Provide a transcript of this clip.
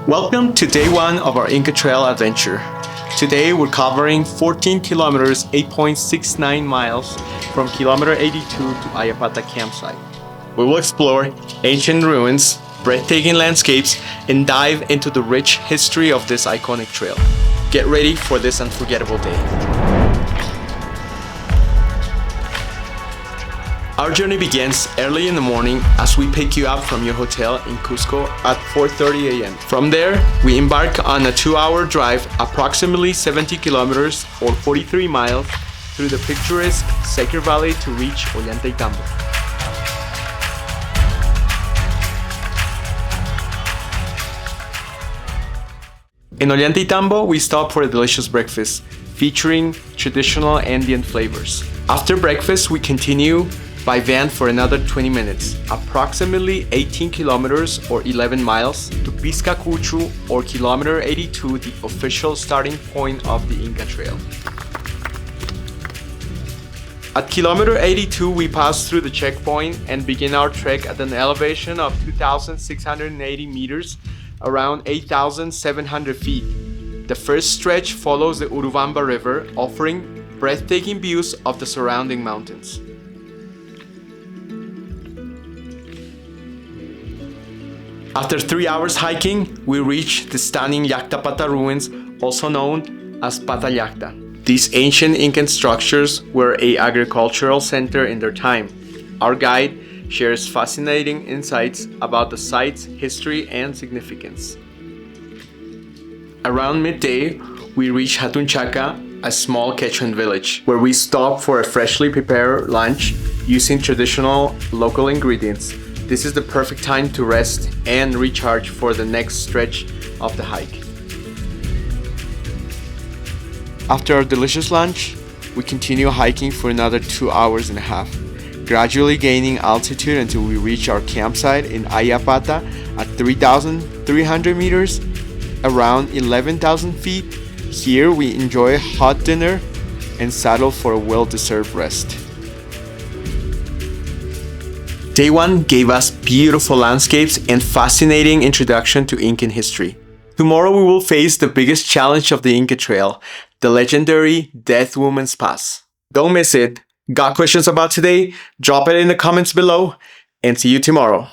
Welcome to day one of our Inca Trail adventure. Today we're covering 14 kilometers, 8.69 miles from kilometer 82 to Ayapata campsite. We will explore ancient ruins, breathtaking landscapes, and dive into the rich history of this iconic trail. Get ready for this unforgettable day. Our journey begins early in the morning as we pick you up from your hotel in Cusco at 4:30 a.m. From there, we embark on a 2-hour drive, approximately 70 kilometers or 43 miles, through the picturesque Sacred Valley to reach Ollantaytambo. In Ollantaytambo, we stop for a delicious breakfast featuring traditional Andean flavors. After breakfast, we continue by van for another 20 minutes, approximately 18 kilometers or 11 miles, to Piscacuchu or kilometer 82, the official starting point of the Inca Trail. At kilometer 82, we pass through the checkpoint and begin our trek at an elevation of 2,680 meters, around 8,700 feet. The first stretch follows the Urubamba River, offering breathtaking views of the surrounding mountains. After 3 hours hiking, we reach the stunning Llactapata ruins, also known as Pata Llacta. These ancient Incan structures were an agricultural center in their time. Our guide shares fascinating insights about the site's history and significance. Around midday, we reach Hatunchaca, a small Quechuan village, where we stop for a freshly prepared lunch using traditional local ingredients. This is the perfect time to rest and recharge for the next stretch of the hike. After our delicious lunch, we continue hiking for another 2 hours and a half, gradually gaining altitude until we reach our campsite in Ayapata at 3,300 meters, around 11,000 feet. Here we enjoy a hot dinner and settle for a well-deserved rest. Day one gave us beautiful landscapes and fascinating introduction to Incan history. Tomorrow we will face the biggest challenge of the Inca Trail, the legendary Death Woman's Pass. Don't miss it. Got questions about today? Drop it in the comments below, and see you tomorrow.